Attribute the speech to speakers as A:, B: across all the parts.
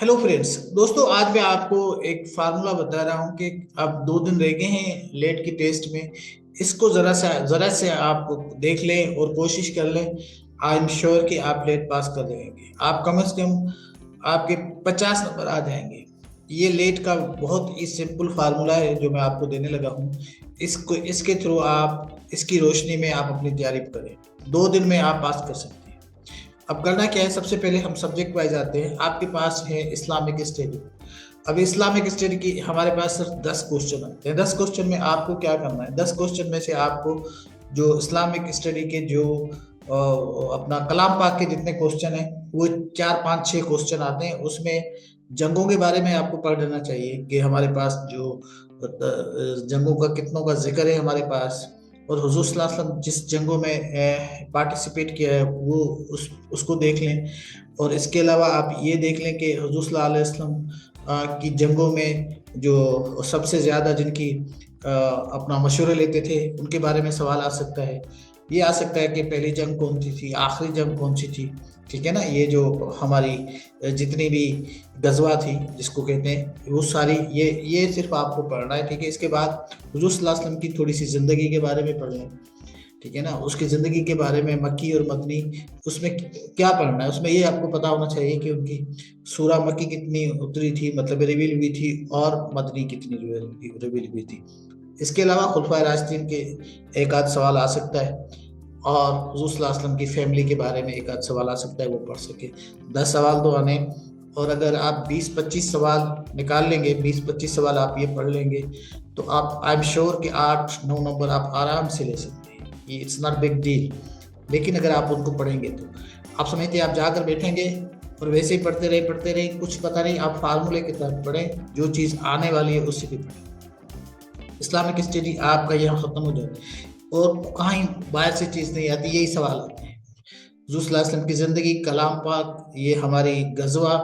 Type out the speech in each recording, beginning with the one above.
A: Hello friends. दोस्तों, आज मैं आपको एक फार्मूला बता रहा हूं कि अब 2 दिन रह गए हैं लेट की टेस्ट में। इसको जरा से आप देख लें और कोशिश कर लें। आई एम श्योर कि आप लेट पास कर जाएंगे। आप कम से कम आपके 50 नंबर आ जाएंगे। ये लेट का बहुत ही सिंपल फार्मूला है जो मैं आपको देने लगा हूं। इसको इसके थ्रू आप इसकी रोशनी में आप अपनी तैयारी करें। 2 दिन में आप पास कर सकते हैं। अब करना क्या है, सबसे पहले हम सब्जेक्ट वाइज आते हैं। आपके पास है इस्लामिक स्टडी। अब इस्लामिक स्टडी की हमारे पास सिर्फ 10 क्वेश्चन आते हैं। 10 क्वेश्चन में आपको क्या करना है, 10 क्वेश्चन में से आपको जो इस्लामिक स्टडी के जो अपना कलाम पाक के जितने क्वेश्चन हैं वो 4 5 6 क्वेश्चन आते हैं। उसमें जंगों के बारे में आपको पढ़ लेना चाहिए कि हमारे पास जो जंगों का कितनों का जिक्र है हमारे पास, और हुजूर सल्लल्लाहु अलैहि वसल्लम जिस जंगों में पार्टिसिपेट किया है वो उसको देख लें। और इसके अलावा आप ये देख लें कि हुजूर सल्लल्लाहु अलैहि वसल्लम की जंगों में जो सबसे ज़्यादा जिनकी अपना मशवरे लेते थे उनके बारे में सवाल आ सकता है। ये आ सकता है कि पहली जंग कौन सी थी, आखिरी जंग कौन सी थी। ठीक है ना, ये जो हमारी जितनी भी गजवा थी जिसको कहते हैं वो सारी ये सिर्फ आपको पढ़ना है। ठीक है, इसके बाद हुजूर सल्लल्लाहु अलैहि वसल्लम की थोड़ी सी ज़िंदगी के बारे में पढ़ लें। ठीक है ना, उसकी ज़िंदगी के बारे में मक्की और मदनी उसमें क्या पढ़ना है। उसमें ये आपको पता होना चाहिए कि उनकी सूरा मक्की कितनी उतरी थी, मतलब रिवील हुई थी, और मदनी कितनी रिवील हुई थी। इसके अलावा खुलफाए राशिदीन के एक आध सवाल आ सकता है, और हुजूर सल्लल्लाहु अलैहि वसल्लम की फैमिली के बारे में एक आध सवाल आ सकता है, वो पढ़ सके। 10 सवाल तो आने। और अगर आप 20-25 सवाल निकाल लेंगे, 20-25 सवाल आप ये पढ़ लेंगे, तो आप आई एम श्योर कि 8-9 नंबर आप आराम से ले सकते हैं। ये इट्स नॉट बिग डील। लेकिन अगर आप उनको पढ़ेंगे तो आप समझते हैं, आप जाकर बैठेंगे और वैसे ही पढ़ते रहे कुछ पता नहीं, आप फार्मूले की तरफ पढ़ें, जो चीज़ आने वाली है उसी की पढ़ें। इस्लामिक स्टडी आपका यहाँ ख़त्म हो जाए और कहीं बाहर से चीज़ नहीं आती, यही सवाल आते हैं। हुज़ूर सल्लल्लाहु अलैहि वसल्लम की ज़िंदगी, कलाम पाक, ये हमारी गज़वा,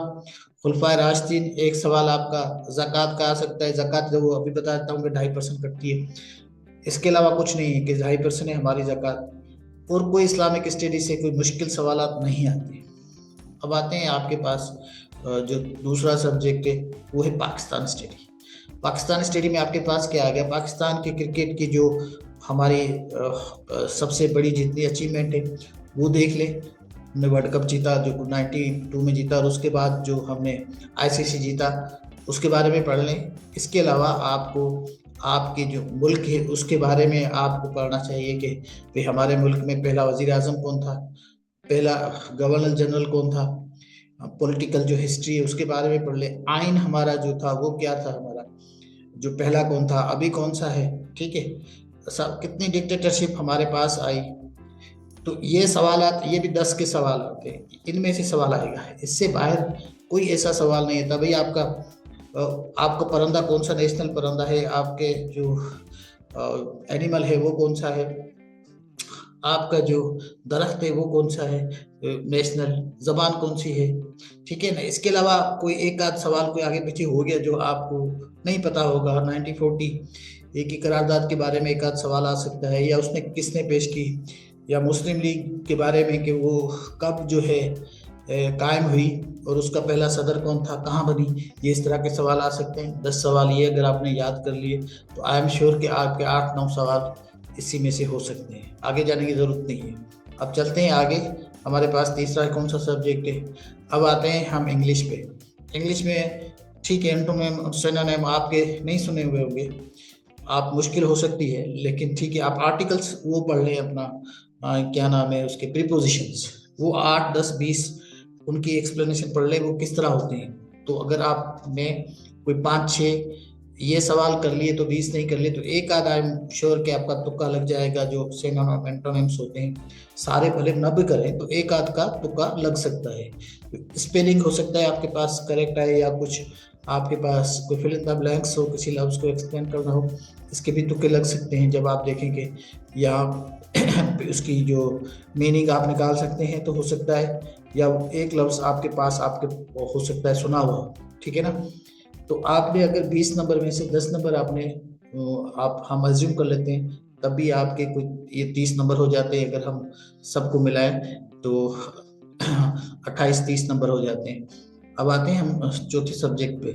A: खुलफाए राशिदीन। एक सवाल आपका ज़कात का आ सकता है। ज़कात जो वो अभी बता देता हूँ कि 2.5% कटती है। इसके अलावा कुछ नहीं है कि 2.5% है हमारी ज़कात। और कोई इस्लामिक स्टडी से कोई मुश्किल सवालात नहीं आते। अब आते हैं आपके पास जो दूसरा सब्जेक्ट है वो है पाकिस्तान स्टडी। पाकिस्तान स्टडी में आपके पास क्या आ गया, पाकिस्तान के क्रिकेट की जो हमारी सबसे बड़ी जितनी अचीवमेंट है वो देख लें। हमने वर्ल्ड कप जीता जो 92 में जीता, और उसके बाद जो हमने आईसीसी जीता उसके बारे में पढ़ लें। इसके अलावा आपको आपके जो मुल्क है उसके बारे में आपको पढ़ना चाहिए कि भाई हमारे मुल्क में पहला वजीर आज़म कौन था, पहला गवर्नर जनरल कौन था, पॉलिटिकल जो हिस्ट्री है उसके बारे में पढ़ ले। आइन हमारा जो था वो क्या था, हमारा जो पहला कौन था, अभी कौन सा है। ठीक है, सब कितनी डिक्टेटरशिप हमारे पास आई। तो ये सवाल, ये भी 10 के सवाल आते हैं, इनमें से सवाल आएगा। इससे बाहर कोई ऐसा सवाल नहीं था। भाई आपका परंदा कौन सा नेशनल परंदा है, आपके जो एनिमल है वो कौन सा है, आपका जो दरख्त है वो कौन सा है नेशनल, जबान कौन सी है। ठीक है ना, इसके अलावा कोई एक आध सवाल कोई आगे पीछे हो गया जो आपको नहीं पता होगा। 1940 एक ही करारदाद के बारे में एक आध सवाल आ सकता है, या उसने किसने पेश की, या मुस्लिम लीग के बारे में कि वो कब जो है कायम हुई, और उसका पहला सदर कौन था, कहाँ बनी। ये इस तरह के सवाल आ सकते हैं। 10 सवाल ये अगर आपने याद कर लिए तो आई एम श्योर कि आपके 8-9 सवाल इसी में से हो सकते हैं। आगे जाने की ज़रूरत नहीं है। अब चलते हैं आगे। हमारे पास तीसरा कौन सा सब्जेक्ट है। अब आते हैं हम इंग्लिश पे। इंग्लिश में ठीक है, एंटोनिम सिनोनिम आपके नहीं सुने हुए होंगे, आप मुश्किल हो सकती है, लेकिन ठीक है, आप आर्टिकल्स वो पढ़ लें अपना क्या नाम है उसके, प्रीपोजिशंस, वो 8-10-20 उनकी एक्सप्लेनेशन पढ़ लें वो किस तरह होते हैं। तो अगर आपने कोई 5-6 ये सवाल कर लिए तो 20 नहीं कर लिए तो एक आध आई एम श्योर कि आपका तुक्का लग जाएगा। जो सिनोनिम एंटोनिम्स होते हैं सारे भले न भी करें तो एक आध का तुक्का लग सकता है। स्पेलिंग हो सकता है आपके पास करेक्ट आए, या कुछ आपके पास कोई फिल इन द ब्लैंक्स हो, किसी लफ्ज को एक्सप्लेन करना हो, इसके भी तुक्के लग सकते हैं जब आप देखेंगे। या उसकी जो मीनिंग आप निकाल सकते हैं तो हो सकता है, या एक लफ्ज आपके पास आपके हो सकता है सुना हुआ। ठीक है ना, तो आपने अगर 20 नंबर में से 10 नंबर आपने आप हम अज्यूम कर लेते हैं, तब भी आपके कुछ ये 30 नंबर हो जाते हैं। अगर हम सबको मिलाएं तो 28-30 नंबर हो जाते हैं। अब आते हैं हम चौथे सब्जेक्ट पे।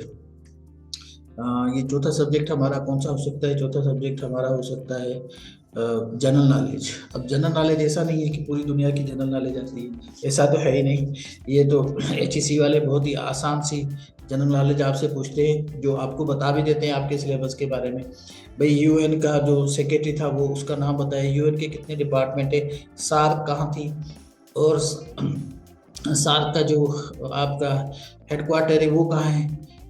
A: ये चौथा सब्जेक्ट हमारा कौन सा हो सकता है? चौथा सब्जेक्ट हमारा हो सकता है जनरल नॉलेज। अब जनरल नॉलेज ऐसा नहीं है कि पूरी दुनिया की जनरल नॉलेज आती है, ऐसा तो है ही नहीं। ये तो HEC वाले बहुत ही आसान सी जनरल नॉलेज आपसे पूछते हैं, जो आपको बता भी देते हैं आपके सिलेबस के बारे में। भाई UN का जो सेक्रेटरी था वो उसका नाम बताया, UN के कितने डिपार्टमेंट है, सार्क कहाँ थी, और सार्क का जो आपका हेडक्वार्टर है वो कहाँ है,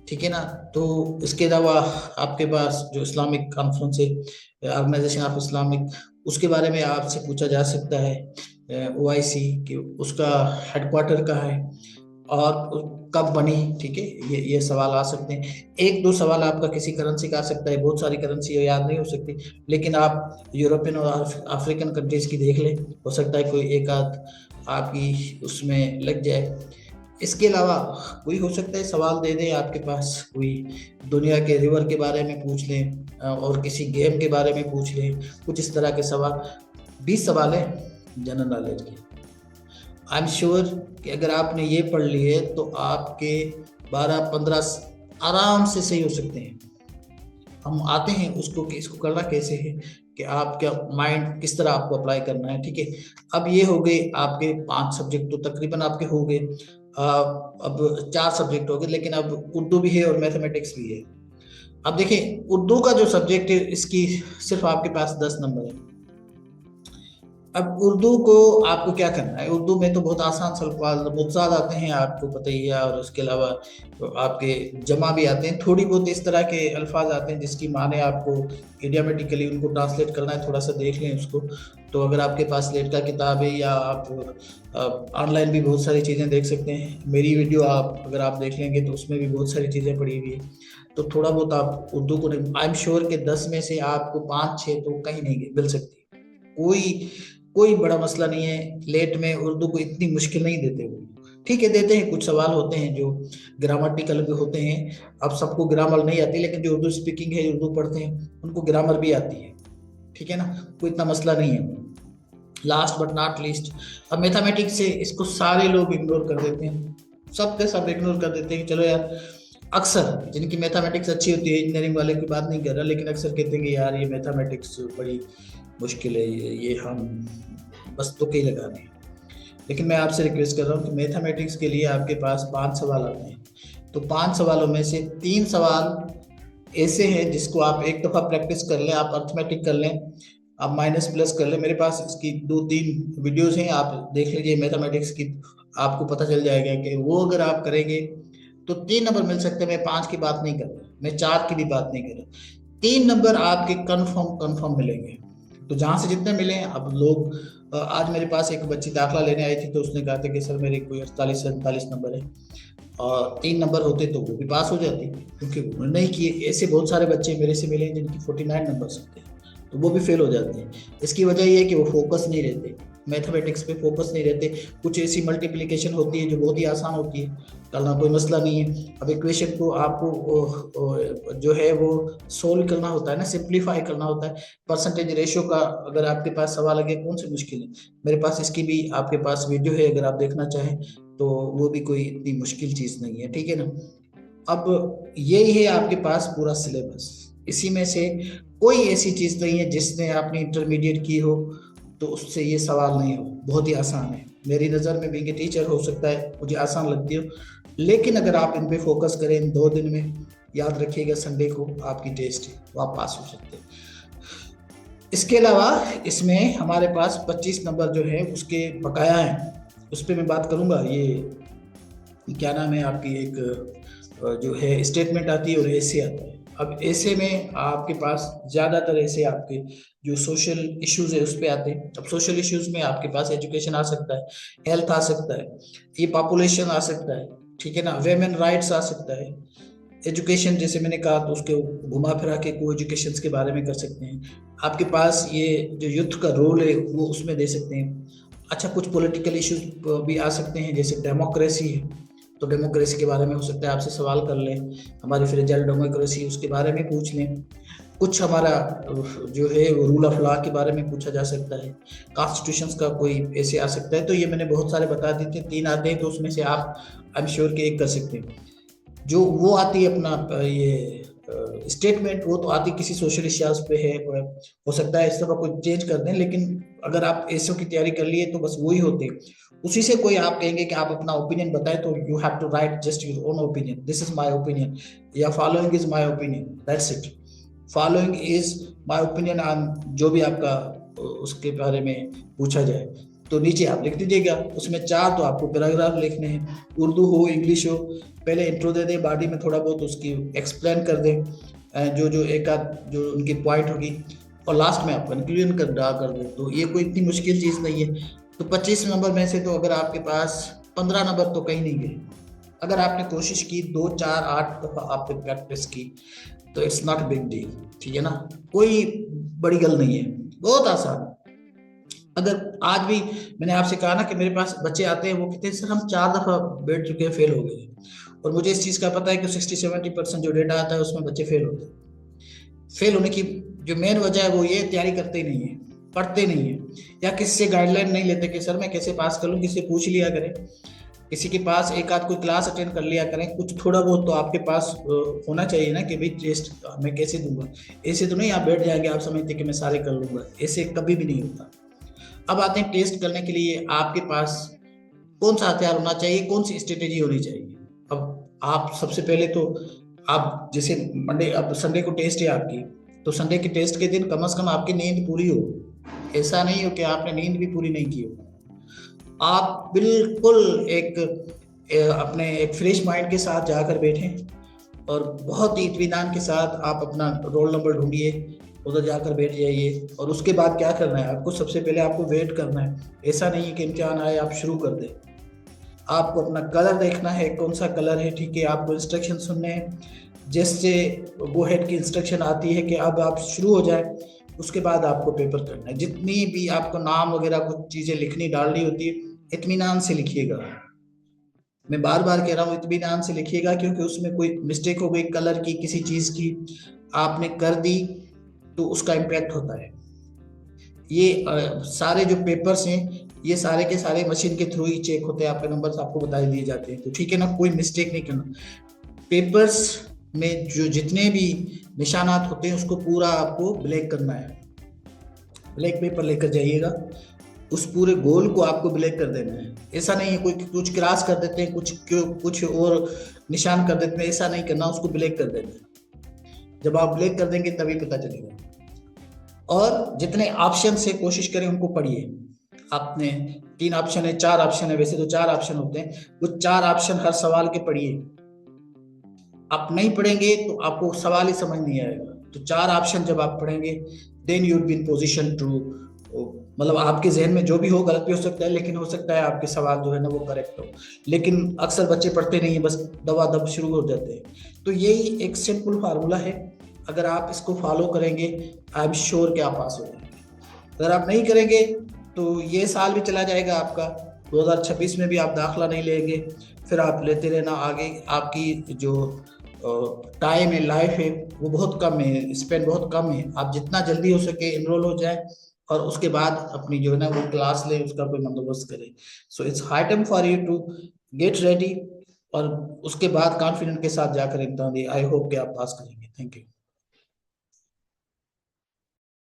A: ठीक है ना। तो इसके अलावा आपके पास जो इस्लामिक कॉन्फ्रेंस है, ऑर्गेनाइजेशन ऑफ इस्लामिक, उसके बारे में आपसे पूछा जा सकता है, OIC कि उसका हेडक्वार्टर कहाँ है और कब बनी, ठीक है। ये सवाल आ सकते हैं। एक दो सवाल आपका किसी करेंसी का आ सकता है, बहुत सारी करेंसी याद नहीं हो सकती, लेकिन आप यूरोपियन और अफ्रीकन कंट्रीज की देख लें, हो सकता है कोई एक आध आपकी उसमें लग जाए। इसके अलावा कोई हो सकता है सवाल दे दें आपके पास, कोई दुनिया के रिवर के बारे में पूछ लें और किसी गेम के बारे में पूछ लें, कुछ इस तरह के सवाल। 20 सवाल है जनरल नॉलेज के। आई एम श्योर कि अगर आपने ये पढ़ लिए तो आपके 12-15 आराम से सही हो सकते हैं। हम आते हैं उसको कि इसको करना कैसे है, कि आपका माइंड किस तरह आपको अप्लाई करना है, ठीक है। अब ये हो गए आपके 5 सब्जेक्ट, तो तकरीबन आपके हो गए। अब 4 सब्जेक्ट हो गए, लेकिन अब उर्दू भी है और मैथमेटिक्स भी है। अब देखें उर्दू का जो सब्जेक्ट है इसकी सिर्फ आपके पास 10 नंबर है। अब उर्दू को आपको क्या करना है? उर्दू में तो बहुत आसान अल्फाज मुतज़ाद आते हैं, आपको पता ही है, और उसके अलावा तो आपके जमा भी आते हैं, थोड़ी बहुत इस तरह के अल्फाज आते हैं जिसकी माने आपको इडियोमेटिकली उनको ट्रांसलेट करना है, थोड़ा सा देख लें उसको। तो अगर आपके पास लेट का किताब है, या आप ऑनलाइन भी बहुत सारी चीज़ें देख सकते हैं, मेरी वीडियो आप अगर आप देख लेंगे तो उसमें भी बहुत सारी चीज़ें पड़ी हुई है। तो थोड़ा बहुत आप उर्दू को, आई एम श्योर कि 10 में से आपको 5-6 तो कहीं नहीं मिल सकती। कोई बड़ा मसला नहीं है, लेट में उर्दू को इतनी मुश्किल नहीं देते वो, ठीक है। देते हैं, कुछ सवाल होते हैं जो ग्रामेटिकल भी होते हैं। अब सबको ग्रामर नहीं आती, लेकिन जो उर्दू स्पीकिंग है, उर्दू पढ़ते हैं, उनको ग्रामर भी आती है, ठीक है ना, कोई इतना मसला नहीं है। लास्ट बट नॉट लीस्ट, अब मैथमेटिक्स से इसको सारे लोग इग्नोर कर देते हैं, सब के सब इग्नोर कर देते हैं। चलो यार, अक्सर जिनकी मैथमेटिक्स अच्छी होती है, इंजीनियरिंग वाले की बात नहीं कर रहा, लेकिन अक्सर कहते हैं कि यार ये मैथमेटिक्स बड़ी मुश्किल है, ये हम बस तुक्के ही लगाने हैं। लेकिन मैं आपसे रिक्वेस्ट कर रहा हूँ कि मैथमेटिक्स के लिए आपके पास 5 सवाल आते हैं, तो 5 सवालों में से 3 सवाल ऐसे हैं जिसको आप एक दफ़ा प्रैक्टिस कर लें, आप अर्थमेटिक कर लें, आप माइनस प्लस कर लें। मेरे पास इसकी 2-3 वीडियोज़ हैं, आप देख लीजिए मैथमेटिक्स की, आपको पता चल जाएगा कि वो अगर आप करेंगे तो 3 नंबर मिल सकते हैं। मैं 5 की बात नहीं कर रहा, मैं 4 की भी बात नहीं कर रहा, 3 नंबर आपके कन्फर्म मिलेंगे। तो जहाँ से जितने मिले, अब लोग, आज मेरे पास एक बच्ची दाखिला लेने आई थी, तो उसने कहा था कि सर मेरे कोई 48-47 नंबर है, और 3 नंबर होते तो वो भी पास हो जाती, क्योंकि उन्होंने नहीं किए। ऐसे बहुत सारे बच्चे मेरे से मिले जिनकी 49 नंबर होते हैं, तो वो भी फेल हो जाते हैं। इसकी वजह ये है कि वो फोकस नहीं रहते, मैथमेटिक्स पे फोकस नहीं रहते। कुछ ऐसी मल्टीप्लिकेशन होती है जो बहुत ही आसान होती है, करना कोई मसला नहीं है। अब इक्वेशन को आपको जो है वो सोल्व करना होता है ना, सिंप्लीफाई करना होता है। परसेंटेज रेशियो का अगर आपके पास सवाल लगे, कौन सी मुश्किल है, मेरे पास इसकी भी आपके पास वीडियो है, अगर आप देखना चाहें तो वो भी कोई इतनी मुश्किल चीज़ नहीं है, ठीक है ना। अब यही है आपके पास पूरा सिलेबस, इसी में से कोई ऐसी चीज़ नहीं है जिसने आपने इंटरमीडिएट की हो तो उससे ये सवाल नहीं हो, बहुत ही आसान है। मेरी नज़र में भी टीचर हो सकता है मुझे आसान लगती हो, लेकिन अगर आप इन पे फोकस करें इन 2 दिन में, याद रखिएगा संडे को आपकी टेस्ट है, वो आप पास हो सकते हैं। इसके अलावा इसमें हमारे पास 25 नंबर जो है उसके बकाया हैं, उस पर मैं बात करूँगा। ये क्या नाम है आपकी, एक जो है स्टेटमेंट आती है और ऐसे आता है। अब ऐसे में आपके पास ज़्यादातर ऐसे आपके जो सोशल इश्यूज़ है उस पर आते हैं। अब सोशल इश्यूज़ में आपके पास एजुकेशन आ सकता है, हेल्थ आ सकता है, ये पॉपुलेशन आ सकता है, ठीक है ना, वेमेन राइट्स आ सकता है। एजुकेशन जैसे मैंने कहा तो उसके घुमा फिरा के को एजुकेशन के बारे में कर सकते हैं। आपके पास ये जो यूथ का रोल है वो उसमें दे सकते हैं। अच्छा, कुछ पॉलिटिकल इश्यूज भी आ सकते हैं, जैसे डेमोक्रेसी है, तो डेमोक्रेसी के बारे में हो सकता है आपसे सवाल कर लें, हमारी फ्रेजाइल डेमोक्रेसी उसके बारे में पूछ लें। कुछ हमारा जो है वो रूल ऑफ लॉ के बारे में पूछा जा सकता है, कॉन्स्टिट्यूशंस का कोई ऐसे आ सकता है। तो ये मैंने बहुत सारे बता दिए थे, 3 आते हैं, तो उसमें से आप आई एम श्योर कि एक कर सकते हैं। जो वो आती है अपना ये स्टेटमेंट, वो तो आती किसी सोशल इश्यूज पे है, हो सकता है इस तरह कोई चेंज कर दें, लेकिन अगर आप एसओ की तैयारी कर लिए तो बस वही होते हैं। उसी से कोई आप कहेंगे कि आप अपना ओपिनियन बताएं, तो you have to write just your own opinion, this is my opinion, या following is my opinion, that's it. Following is my opinion on जो भी आपका उसके बारे में पूछा जाए, तो नीचे आप लिख दीजिएगा। उसमें 4 तो आपको पैराग्राफ लिखने हैं, उर्दू हो इंग्लिश हो। पहले इंट्रो दे दें, बॉडी में थोड़ा बहुत उसकी एक्सप्लेन कर दें, जो जो एक आध जो उनकी पॉइंट होगी, और लास्ट में आप कंक्लूजन कर दें। तो ये कोई इतनी मुश्किल चीज़ नहीं है। तो 25 नंबर में से तो अगर आपके पास 15 नंबर तो कहीं नहीं गए। अगर आपने कोशिश की 2 4 8 दफा आपने प्रैक्टिस की, तो इट्स नॉट बिग डील, ठीक है ना, कोई बड़ी गल नहीं है, बहुत आसान। अगर आज भी मैंने आपसे कहा ना कि मेरे पास बच्चे आते हैं, वो कहते हैं सर हम 4 दफा बैठ चुके हैं, फेल हो गए, और मुझे इस चीज का पता है कि 60-70% जो डेटा आता है उसमें बच्चे फेल होते हैं। फेल होने की जो मेन वजह है वो ये, तैयारी करते ही नहीं है, पढ़ते नहीं है, या किसी से गाइडलाइन नहीं लेते कि सर मैं कैसे पास कर लूँ, किसी से पूछ लिया करें, किसी के पास एक आध कोई क्लास अटेंड कर लिया करें, कुछ थोड़ा बहुत तो आपके पास होना चाहिए ना कि भाई टेस्ट मैं कैसे दूंगा। ऐसे तो नहीं आप बैठ जाएंगे, आप समझते कि मैं सारे कर लूंगा, ऐसे कभी भी नहीं होता। अब आते हैं टेस्ट करने के लिए आपके पास कौन सा हथियार होना चाहिए, कौन सी स्ट्रेटेजी होनी चाहिए। अब आप सबसे पहले तो आप जैसे मंडे, अब संडे को टेस्ट है आपकी, तो संडे के टेस्ट के दिन कम से कम आपकी नींद पूरी हो। ऐसा नहीं हो कि आपने नींद भी पूरी नहीं की हो। आप बिल्कुल एक अपने एक फ्रेश माइंड के साथ जाकर बैठें, और बहुत ही इत्मीनान के साथ आप अपना रोल नंबर ढूंढिए, उधर जाकर बैठ जाइए। और उसके बाद क्या करना है आपको, सबसे पहले आपको वेट करना है। ऐसा नहीं है कि इम्तिहान आए आप शुरू कर दें, आपको अपना कलर देखना है कौन सा कलर है, ठीक है, आपको इंस्ट्रक्शन सुनने हैं। जैसे गो हेड की इंस्ट्रक्शन आती है कि अब आप शुरू हो जाए, उसके बाद आपको पेपर करना है। जितनी भी आपको नाम वगैरह कुछ चीज़ें लिखनी डालनी होती है, इत्मीनान से लिखिएगा। मैं बार बार कह रहा हूँ इत्मीनान से लिखिएगा, क्योंकि उसमें कोई मिस्टेक हो गई कलर की, किसी चीज़ की आपने कर दी, तो उसका इम्पैक्ट होता है। ये सारे जो पेपर्स हैं, ये सारे के सारे मशीन के थ्रू ही चेक होते हैं, आपके नंबर्स आपको बता दिए जाते हैं, तो ठीक है ना, कोई मिस्टेक नहीं करना। पेपर्स में जो जितने भी निशानात होते हैं उसको पूरा आपको ब्लैक करना है। ब्लैक पेपर लेकर जाइएगा, उस पूरे गोल को आपको ब्लैक कर देना है। ऐसा नहीं है कोई कुछ क्रॉस कर देते हैं, कुछ और निशान कर देते हैं, ऐसा नहीं करना, उसको ब्लैक कर देना है। जब आप ब्लैक कर देंगे तभी पता चलेगा। और जितने ऑप्शन से कोशिश करें उनको पढ़िए। आपने 3 ऑप्शन है, 4 ऑप्शन है, वैसे तो 4 ऑप्शन होते हैं, वो 4 ऑप्शन हर सवाल के पढ़िए। आप नहीं पढ़ेंगे तो आपको सवाल ही समझ नहीं आएगा। तो 4 ऑप्शन जब आप पढ़ेंगे, then you will be in position to, मतलब आपके जहन में जो भी हो गलत भी हो सकता है, लेकिन हो सकता है आपके सवाल जो है ना वो करेक्ट हो। लेकिन अक्सर बच्चे पढ़ते नहीं है, बस दबा दब शुरू हो जाते हैं। तो यही एक सिंपल फार्मूला है, अगर आप इसको फॉलो करेंगे आई एम श्योर कि आप पास हो जाएंगे। अगर आप नहीं करेंगे तो ये साल भी चला जाएगा आपका, 2026 में भी आप दाखला नहीं लेंगे, फिर आप लेते रहना आगे। आपकी जो टाइम है, लाइफ है, वो बहुत कम है, स्पेंड बहुत कम है। आप जितना जल्दी हो सके इनरोल हो जाए, और उसके बाद अपनी जो है ना वो क्लास ले, उसका कोई बंदोबस्त करें। So it's high time for you to get ready, और उसके बाद कॉन्फिडेंट के साथ जाकर एग्जाम दिए। आई होप कि आप पास करेंगे। Thank you.